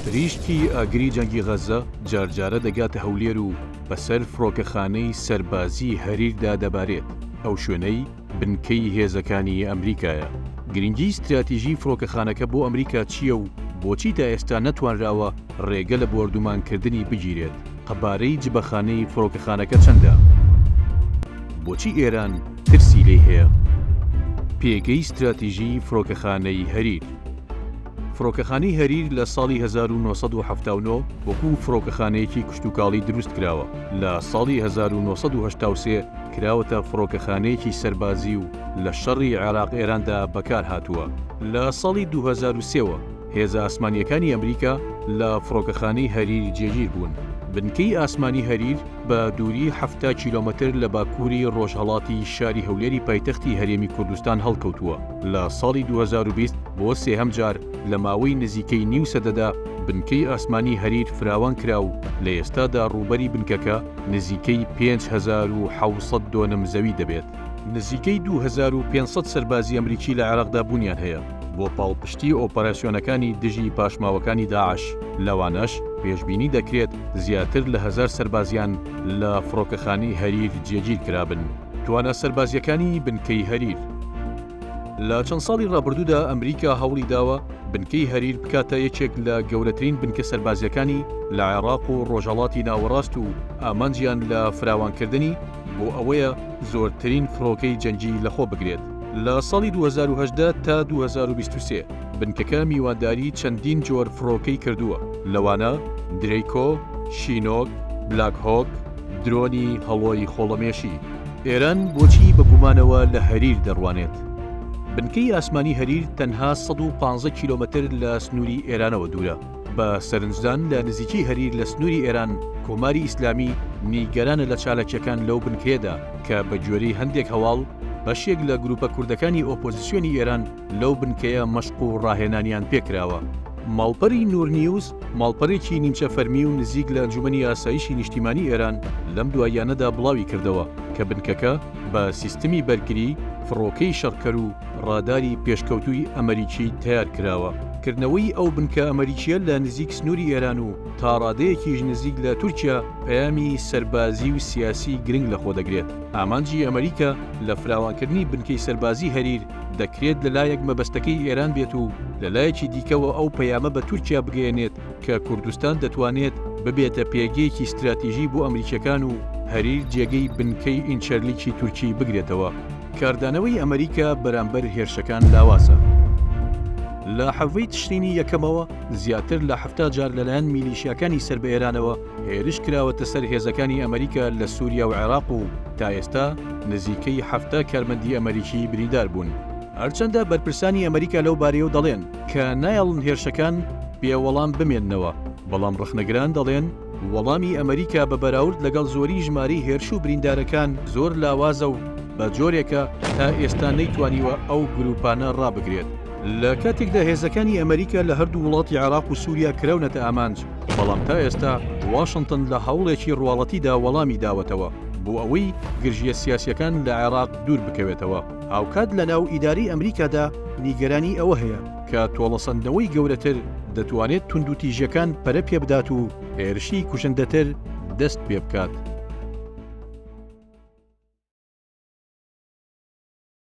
ریشکی ئاگری جەنگی غەزە جارجارە دەگاتە هەولێر و بەسەر فڕۆکەخانەی سەربازی هەریردا دەبارێت. ئەو شوێنەی بنکەی هێزەکانی ئەمریکایە. گرنگی استراتیژی فڕۆکەخانەکە بۆ ئەمریکا چییە و بۆچی تا ئێستا نەتوانراوە ڕێگە لە بۆردومانکردنی بگیرێت؟ قەبارەی جبەخانەی فڕۆکەخانەکە چەندە؟ بۆچی ئێران ترسی لێ هەیە؟ پێگەی استراتیژی فڕۆکەخانەی هەریر. فڕۆکەخانەی هەریر لە ساڵی 1970 وەکو فڕۆکەخانەیەکی کشتوکاڵی دروست کراوە. لە ساڵی 1983 کراوەتە فڕۆکەخانەیەکی سەربازی و لە شەڕی عێراق ئێراندا بەکار هاتووە. لە ساڵی 2003ەوە هێزە ئاسمانیەکانی ئەمریکا لە فڕۆکەخانەی هەریر جێگیر بوون. بنکەی ئاسمانی هەریر بە دووری 70 کیلۆمەتر لە باکووری ڕۆژهەڵاتی شاری هەولێری پایتەختی هەرێمی کوردستان هەڵکەوتووە. لە ساڵی 2020 بۆ سێهەم جار لە ماوەی نزیکەی نیو سەدەدا بنکەی ئاسمانی هەریر فراوان کرا و لە ئێستادا ڕووبەری بنکەکە نزیکەی 5700 دۆنم زەوی دەبێت. نزیکەی 2500 سەربازی ئەمریکی لە عێراقدا بوونیان هەیە بۆ پاڵپشتی ئۆپەراسیۆنەکانی دژی پاشماوەکانی داعش. لەوانەش پێشبینی دەکرێت زیاتر لە 1000 سەربازیان لە فڕۆکەخانەی هەریر جێگیر کرابن. توانە سەربازیەکانی بنکەی هەریر. لە چەند ساڵی ڕابردوودا ئەمریکا هەوڵی داوە بنکەی هەریر بکاتە یەکێک لە گەورەترین بنکە سەربازیەکانی لە عێراق و ڕۆژهەڵاتی ناوەڕاست و ئامانجیان لە فراوانکردنی بۆ ئەوەیە زۆرترین فڕۆکەی جەنگی لەخۆ بگرێت. لە ساڵی 2018 تا 2023 بنکەکە میوانداری چەندین جۆر فڕۆکەی کردووە. لەوانە درەیکۆ، شینۆک، بلاک هۆک، درۆنی هەڵۆی خۆڵەمێشی. ئێران بۆچی بەگومانەوە لە هەریر دەڕوانێت؟ بنکەی ئاسمانی هەریر تەنها 115 کیلۆمەتر لە سنووری ئێرانەوە دوورە. بە سەرنجدان لە نزیکی هەریر لە سنووری ئێران کۆماری ئیسلامی نیگەرانە لە چالاکیەکان لەو بنکەیەدا کە بە گوێرەی هەندێک هەواڵ بەشێک لە گروپە کوردەکانی ئۆپۆزیسیۆنی ئێران لەو بنکەیە مەشق و ڕاهێنانیان پێکراوە. ماڵپەری نورنیوز ماڵپەرێکی نیمچە فەرمی و نزیک لە ئەنجومەنی ئاسایشی نیشتیمانی ئێران لەم دواییانەدا بڵاوی کردەوە کە بنکەکە بە سیستمی بەرگری فڕۆکەی شەڕکەر و ڕاداری پێشکەوتووی ئەمریکی تیار کراوە. کردنەوەی ئەو بنکە ئەمریکیە لە نزیک سنووری ئێران و تا ڕادەیەکیش نزیک لە تورکیا پەیامی سەربازی و سیاسی گرنگ لەخۆ دەگرێت. ئامانجی ئەمریکا لە فراوانکردنی بنکەی سەربازی هەریر دەکرێت لەلایەک مەبەستەکەی ئێران بێت و لەلایەکی دیکەوە ئەو پەیامە بە تورکیا بگەێنێت کە کوردستان دەتوانێت ببێتە پێگەیەکی استراتیژی بۆ ئەمریکەکان و هەریر جێگەی بنکەی ئینچەرلیکی تورکی بگرێتەوە. کاردانەوەی ئەمریکا بەرامبەر هێرشەکان لاواسە. لە حەڤەی تشرینی یەکەمەوە زیاتر لە 70 جار لەلایەن میلیشیاکانی سەر بە ئێرانەوە هێرش کراوەتە سەر هێزەکانی ئەمریکا لە سووریا و عێراق و تا ئێستا نزیکەی 70 کارمەندی ئەمریکی بریندار بوون. هەرچەندە بەرپرسانی ئەمریکا لەو بارەیەوە دەڵێن کە نایەڵن هێرشەکان پێوەڵام بمێننەوە، بەڵام ڕخنەگران دەڵێن وەڵامی ئەمریکا بە بەراورد لەگەڵ زۆری ژماری هێرش و بریندارەکان زۆر لاوازە و بە جۆرێکە تا ئێستا نەیتوانیوە ئەو گروپانە ڕابگرێت. لە کاتێکدا هێزەکانی ئەمریکا لە هەردوو وڵاتی عێراق و سووریا کراونەتە ئامانج، بەڵام تا ئێستا واشنگتن لە هەوڵێکی ڕواڵەتیدا وەڵامی داوەتەوە بۆ ئەوەی گرژیە سیاسیەکان لە عێراق دوور بکەوێتەوە. هاوکات لە ناو ئیداری ئەمریکادا نیگەرانی ئەوە هەیە کە تۆڵەسەندنەوەی گەورەتر دەتوانێت توندوتیژەکان پەرە پێ بدات و هێرشی کوشندەتر دەست پێ بکات.